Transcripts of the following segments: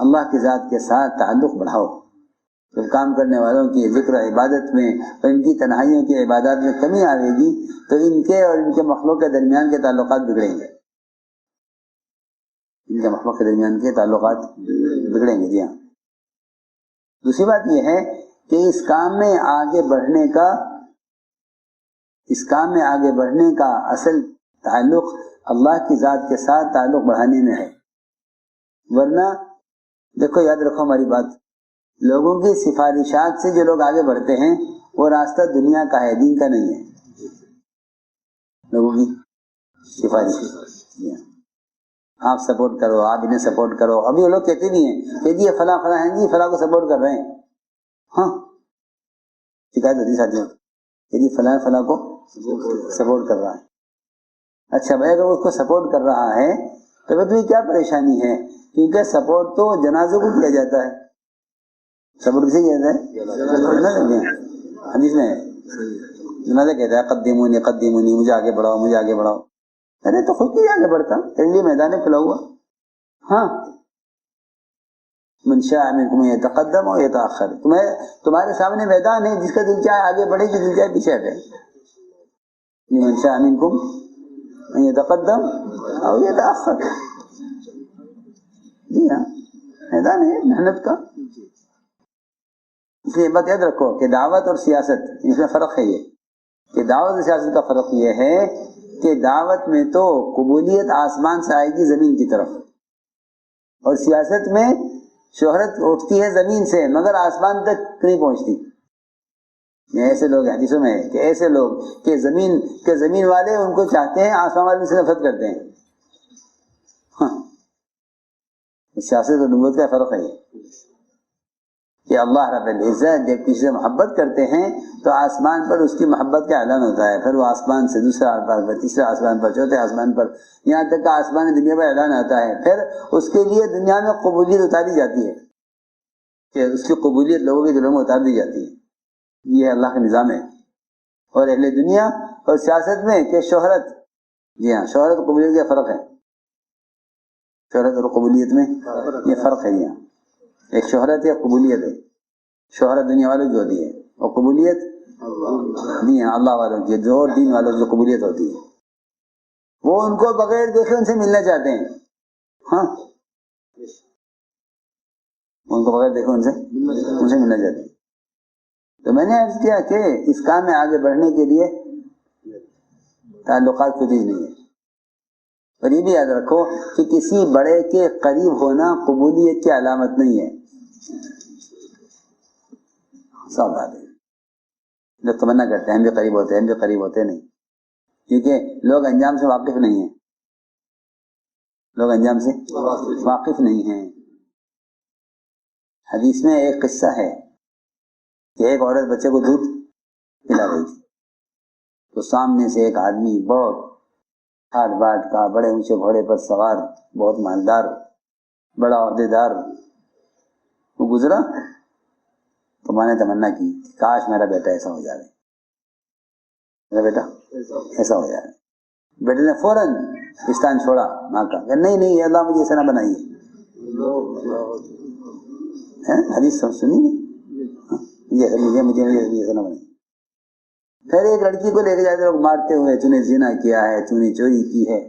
اللہ کی ذات کے ساتھ تعلق بڑھاؤ. جب کام کرنے والوں کی ذکر عبادت میں اور ان کی تنہائیوں کی عبادات میں کمی آئے گی تو ان کے اور ان کے مخلوق کے درمیان کے تعلقات بگڑیں گے. ان کے مخلوق کے درمیان کے تعلقات بگڑیں گے. جی ہاں. دوسری بات یہ ہے کہ اس کام میں آگے بڑھنے کا اصل تعلق اللہ کی ذات کے ساتھ تعلق بڑھانے میں ہے. ورنہ دیکھو یاد رکھو ہماری بات، لوگوں کی سفارشات سے جو لوگ آگے بڑھتے ہیں وہ راستہ دنیا کا ہے، دین کا نہیں ہے. لوگوں کی سفارش، آپ سپورٹ کرو، آپ انہیں سپورٹ کرو. ابھی وہ لوگ کہتے بھی ہیں کہ جی یہ فلاں فلاں ہیں، جی فلاں کو سپورٹ کر رہے ہیں. ہاں شکایت ہوتی ساتھیوں کہ جی فلاں فلاں کو سپورٹ کر رہا ہے. اچھا بھائی اگر اس کو سپورٹ کر رہا ہے تو پھر تمہیں کیا پریشانی ہے؟ کیونکہ سپورٹ تو جنازوں کو کیا جاتا ہے. سپورٹ کسے کیا جاتا ہے؟ حدیث میں جنازہ کہتا ہے قدمونی قدمونی، مجھے آگے بڑھاؤ مجھے آگے بڑھاؤ. ارے تو خود کی آگے بڑھتا، تیرے لیے میدان کھلا ہوا. ہاں من شاء منکم یتقدم و یتأخر، تمہارے سامنے میدان ہے، جس کا دل چاہے آگے بڑھے، جو دل چاہے پیچھے ہٹے. من شاء منکم یتقدم او یتأخر. جی ہاں میدان ہے محنت کا. اس لیے بات یاد رکھو کہ دعوت اور سیاست اس میں فرق ہے. یہ کہ دعوت اور سیاست کا فرق یہ ہے کہ دعوت میں تو قبولیت آسمان سے آئے گی زمین کی طرف، اور سیاست میں شہرت اٹھتی ہے زمین سے مگر آسمان تک نہیں پہنچتی. ایسے لوگ حدیثوں میں ہے کہ ایسے لوگ کہ زمین والے ان کو چاہتے ہیں، آسمان والے سے نفرت کرتے ہیں. ہاں سیاست اور نبوت کا فرق ہے کہ اللہ رب العزت جب کسی سے محبت کرتے ہیں تو آسمان پر اس کی محبت کا اعلان ہوتا ہے. پھر وہ آسمان سے دوسرے آسمان پر، تیسرے آسمان پر، چوتھے آسمان پر، یہاں تک کہ آسمان دنیا پر اعلان ہوتا ہے. پھر اس کے لیے دنیا میں قبولیت اتاری جاتی ہے کہ اس کی قبولیت لوگوں کے دلوں میں اتار دی جاتی ہے. یہ اللہ کا نظام ہے. اور اہل دنیا اور سیاست میں کہ شہرت، جی ہاں شہرت اور قبولیت کا فرق ہے. شہرت اور قبولیت میں یہ فرق ہے. یہاں ایک شہرت ہے، قبولیت ہے. شہرت دنیا والوں کی ہوتی ہے اور قبولیت نہیں ہے اللہ والوں کی، جو دین والوں کی قبولیت ہوتی ہے. وہ ان کو بغیر دیکھے ان سے ملنا چاہتے ہیں. ہاں ان کو بغیر دیکھے ان سے ملنا چاہتے ہیں. تو میں نے عرض کیا کہ اس کام میں آگے بڑھنے کے لیے تعلقات کوئی چیز نہیں ہے. اور یہ بھی یاد رکھو کہ کسی بڑے کے قریب ہونا قبولیت کی علامت نہیں ہے. سب بات ہے. لوگ تمنا کرتے ہیں ہم بھی قریب ہوتے ہیں، ہم بھی قریب ہوتے نہیں، کیونکہ لوگ انجام سے واقف نہیں ہیں. لوگ انجام سے واقف نہیں ہیں. حدیث میں ایک قصہ ہے کہ ایک عورت بچے کو دودھ پلا رہی تھی تو سامنے سے ایک آدمی بہت ہاٹ باٹ کا، بڑے اونچے گھوڑے پر سوار، بہت مالدار، بڑا عہدیدار، وہ گزرا تو میں نے تمنا کی کاش میرا بیٹا ایسا ہو جائے، میرا بیٹا ایسا ہو جائے. بیٹے نے فوراً پستان چھوڑا ماں کا کہ نہیں اللہ مجھے ایسا نہ بنائیے. حدیث سنی نہیں، مجھے ایسا نہ بنائیے. پھر ایک لڑکی کو لے کے جاتے لوگ مارتے ہوئے، تو نے زنا کیا ہے، تو نے چوری کی ہے،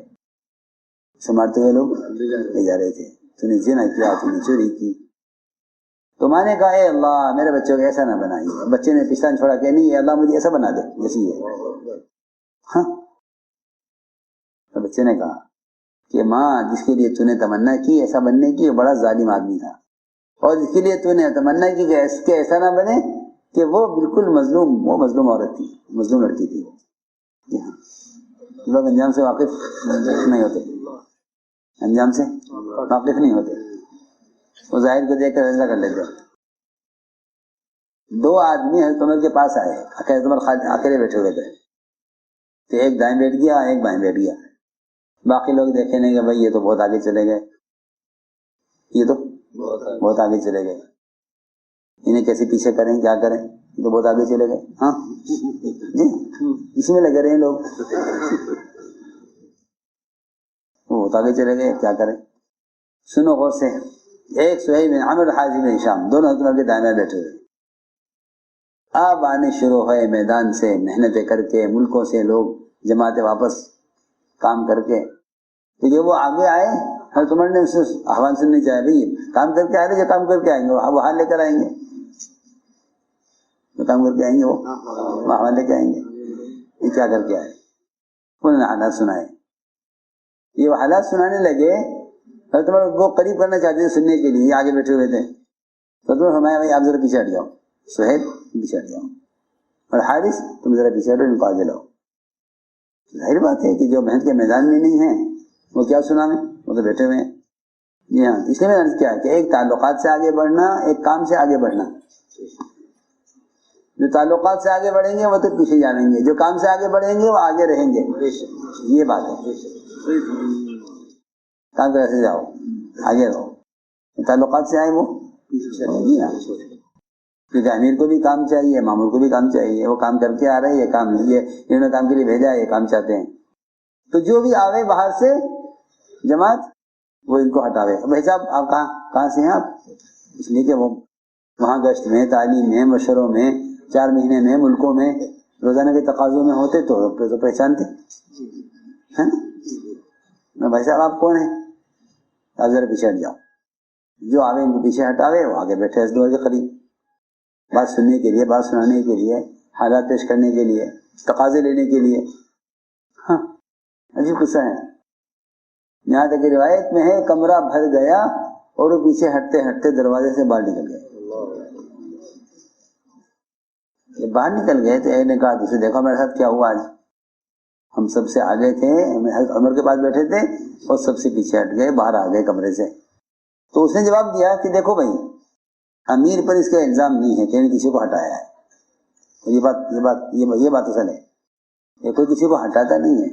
اسے مارتے ہوئے لوگ لے جا رہے تھے. تو نے زنا کیا، تو نے چوری کی. تو میں نے کہا اے اللہ میرے بچوں کو ایسا نہ بنائیے. بچے نے پستان چھوڑا کہ نہیں اللہ مجھے ایسا بنا دے جیسی ہے. ہاں تو بچے نے کہا کہ ماں جس کے لیے تو نے تمنا کی ایسا بننے کی، وہ بڑا ظالم آدمی تھا، اور جس کے لیے تو نے تمنا کی کہ ایسا نہ بنے کہ وہ بالکل مظلوم عورت تھی، مظلوم لڑکی تھی. لوگ انجام سے واقف نہیں ہوتے، انجام سے واقف نہیں ہوتے، وہ ظاہر کو دیکھ کر ایسا کر لیتے. دو آدمی حضرت عمر کے پاس آئے، حضرت عمر اکیلے بیٹھے ہوئے تھے. تو ایک دائیں بیٹھ گیا، ایک بائیں بیٹھ گیا. باقی لوگ دیکھیں گے بھائی یہ تو بہت آگے چلے گئے، یہ تو بہت آگے چلے گئے، انہیں کیسے پیچھے کریں، کیا کریں، یہ تو بہت آگے چلے گئے. ہاں جی اسی میں لگے رہے لوگ، وہ بہت آگے چلے گئے، کیا کریں. سنو غور سے، ایک سہیل بن عمرو حارث بن ہشام دونوں حضرت عمر کے دائیں بائیں بیٹھے ہوئے. آپ آنے شروع ہوئے میدان سے محنتیں کر کے, ملکوں سے لوگ جماعتیں واپس کام کر کے. تو جب وہ آگے آئے حضرت عمر نے اسے آہوان سننے چاہے بھائی کام کر کے آ رہے, جو کام کر کے آئیں گے وہ حال لے کر آئیں گے, جو کام کر کے آئیں گے وہ حال لے کے آئیں گے. یہ کیا کر کے آئے؟ انہوں نے حالات سنائے. یہ وہ حالات سنانے لگے, حضرت عمر وہ قریب کرنا چاہتے تھے سننے کے لیے, آگے بیٹھے ہوئے تھے. حضرت عمر فرمایا بھائی آپ ذرا پیچھے ہٹ جاؤ, سہیل پیچھے ہٹ جاؤ, اور حارث تم ذرا پیچھے ہٹو, ان کو آگے لاؤ. ظاہر بات ہے کہ جو محنت کے میدان میں نہیں ہیں وہ کیا سنا میں, وہ تو بیٹھے ہوئے ہیں. جی ہاں, اس لیے میں نے کیا کہ ایک تعلقات سے آگے بڑھنا, ایک کام سے آگے بڑھنا. جو تعلقات سے آگے بڑھیں گے وہ تو پیچھے جانیں گے, جو کام سے آگے بڑھیں گے وہ آگے رہیں گے. یہ بات ہے, کام کیسے جاؤ آگے رہو, تعلقات سے آئے وہ. جی ہاں, کیونکہ امیر کو بھی کام چاہیے, مامور کو بھی کام چاہیے, وہ کام کر کے آ رہے ہیں, یہ کام انہوں نے کام کے لیے بھیجا ہے, یہ کام چاہتے ہیں. تو جو بھی آوے باہر سے جماعت وہ ان کو ہٹاوے. بھائی صاحب آپ کہاں سے ہیں آپ؟ اس لیے کہ وہ وہاں گشت میں, تعلیم میں, مشوروں میں, 4 مہینے میں, ملکوں میں, روزانہ کے تقاضوں میں ہوتے تو پہچانتے ہیں. بھائی صاحب آپ کون ہیں؟ آپ ذرا پیچھے ہٹ جاؤ. جو آوے ان کو پیچھے ہٹاوے, وہ آگے بیٹھے اس دور کے قریب, بات سننے کے لیے, بات سنانے کے لیے, حالات پیش کرنے کے لیے, تقاضے لینے کے لیے. ہاں عجیب قصہ ہے. یہاں تک کہ روایت میں ہے کمرہ بھر گیا اور وہ پیچھے ہٹتے ہٹتے دروازے سے باہر نکل گئے. یہ باہر نکل گئے تو ایک نے کہا دوسرے دیکھو میرے ساتھ کیا ہوا, آج ہم سب سے آگے تھے, عمر کے پاس بیٹھے تھے اور سب سے پیچھے ہٹ گئے, باہر آ گئے کمرے سے. تو اس نے جواب دیا کہ دیکھو بھائی امیر پر اس کا الزام نہیں ہے کہ انہیں کسی کو ہٹایا ہے. یہ بات اصل ہے, یہ کوئی کسی کو ہٹاتا نہیں ہے.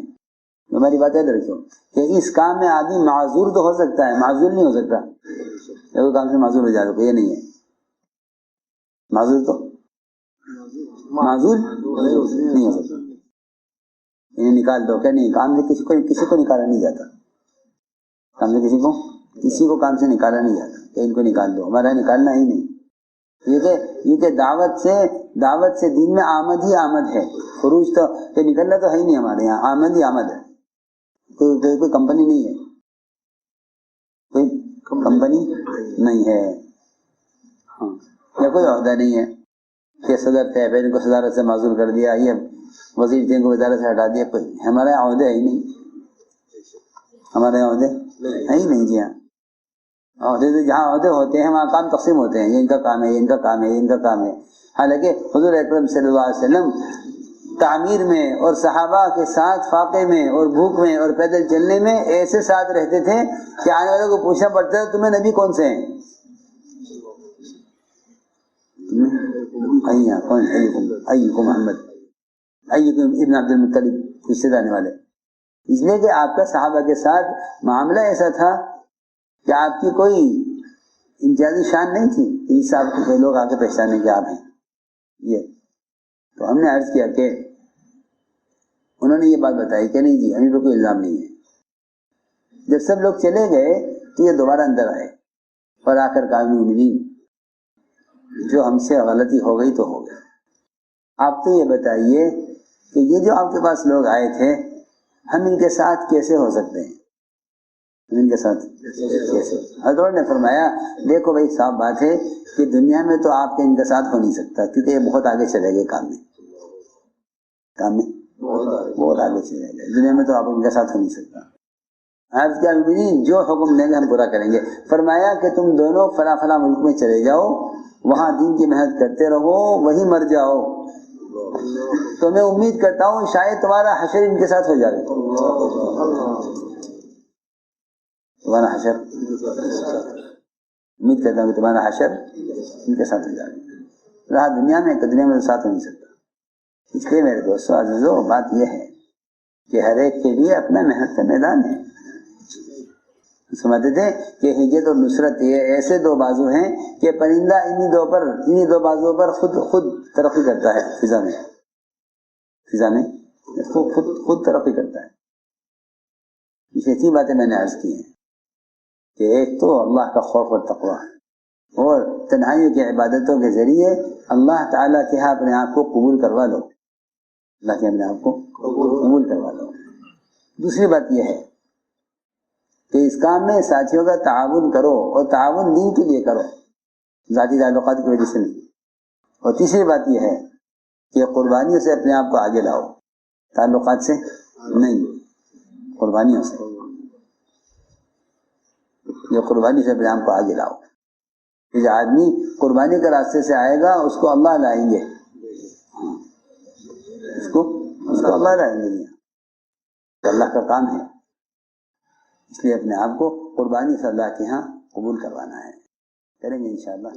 ہماری بات یاد رکھو کہ اس کام میں آدمی معذور تو ہو سکتا ہے, معذور نہیں ہو سکتا. کوئی کام سے معذور ہو جائے تو یہ نہیں ہے معذور, تو معذور نہیں ہو سکتا. انہیں نکال دو, کیا نہیں, کام سے کسی کو نکالا نہیں جاتا. کام سے کسی کو کام سے نکالا نہیں جاتا کہ ان کو نکال دو, ہمارا نکالنا ہی نہیں. کیونکہ دعوت سے دین میں آمد ہی آمد ہے, خروج تو کہ نکلنا تو ہے ہی نہیں ہمارے یہاں, آمد ہی آمد ہے. کوئی کمپنی نہیں ہے, کوئی کمپنی نہیں ہے, ہاں, یا کوئی عہدہ نہیں ہے کہ صدر تھے پھر ان کو صدارت سے معزول کر دیا, یہ وزیر تھے ان کو وزارت سے ہٹا دیا. کوئی ہمارے یہاں عہدے ہے ہی نہیں, ہمارے یہاں عہدے ہے ہی نہیں. جی ہاں, عہدے سے جہاں عہدے ہوتے ہیں وہاں کام تقسیم ہوتے ہیں, یہ ان کا کام ہے, یہ ان کا کام ہے, یہ ان کا کام ہے. حالانکہ حضور اکرم صلی اللہ علیہ وسلم تعمیر میں اور صحابہ کے ساتھ فاقے میں اور بھوک میں اور پیدل چلنے میں ایسے ساتھ رہتے تھے کہ آنے والوں کو پوچھنا پڑتا ہے تمہیں نبی کون سے ہیں؟ کون ایکم محمد, ایکم ابن عبد المطلب, پوچھتے جانے والے. اس لیے کہ آپ کا صحابہ کے ساتھ معاملہ ایسا تھا کہ آپ کی کوئی امتیازی شان نہیں تھی کہ اس آپ کو کوئی لوگ آ کے پہچانے کے آپ ہیں. یہ تو ہم نے عرض کیا کہ انہوں نے یہ بات بتائی کہ نہیں جی ہمیں پہ کوئی الزام نہیں ہے. جب سب لوگ چلے گئے تو یہ دوبارہ اندر آئے اور آخر کار مومنین جو ہم سے غلطی ہو گئی تو ہو گئی. آپ تو یہ بتائیے کہ یہ جو آپ کے پاس لوگ آئے تھے ہم ان کے ساتھ کیسے ہو سکتے ہیں, ان کے ساتھ کیسے؟ حضرت نے فرمایا دیکھو بھائی صاف بات ہے کہ دنیا میں تو آپ کے ان کے ساتھ ہو نہیں سکتا کیونکہ یہ بہت آگے چلے گئے کام میں بہت آگے چلے گئے. دنیا میں تو آپ ان کے ساتھ ہو نہیں سکتا. عرض کیا جو حکم دیں گے ہم پورا کریں گے. فرمایا کہ تم دونوں فلاں فلاں ملک میں چلے جاؤ, وہاں دین کی محنت کرتے رہو, وہیں مر جاؤ. تو میں امید کرتا ہوں شاید تمہارا حشر ان کے ساتھ ہو جائے. تمہارا حشر امید کرتا ہوں کہ تمہارا حشر ان کے ساتھ ہو جائے. رہا دنیا میں تو دنیا میں تو ساتھ ہو نہیں سکتا. اس لیے میرے دوستوں عزیزوں بات یہ ہے کہ ہر ایک کے لیے اپنا محنت کا میدان ہے. سمجھتے تھے کہ ہجرت اور نصرت یہ ایسے دو بازو ہیں کہ پرندہ انہی دو بازوؤں پر خود ترقی کرتا ہے. فضا میں خود ترقی کرتا ہے. یہ اتنی باتیں میں نے عرض کی ہیں. کہ ایک تو اللہ کا خوف اور تقوی، اور تنہائیوں کی عبادتوں کے ذریعے اللہ تعالیٰ کے ہاں اپنے آپ کو قبول کروا لو، اللہ کے اپنے آپ کو قبول کروا لو۔ دوسری بات یہ ہے کہ اس کام میں ساتھیوں کا تعاون کرو، اور تعاون دین کے لیے کرو، ذاتی تعلقات کی وجہ سے نہیں۔ اور تیسری بات یہ ہے کہ قربانیوں سے اپنے آپ کو آگے لاؤ، تعلقات سے نہیں، قربانیوں سے، یہ قربانی سے اپنے آپ کو آگے لاؤ۔ جو آدمی قربانی کے راستے سے آئے گا اس کو اللہ لائیں گے، اس کو اللہ لائیں گے، نہیں اللہ کا کام ہے۔ اس لیے اپنے آپ کو قربانی سے اللہ کے ہاں قبول کروانا ہے، کریں گے انشاءاللہ۔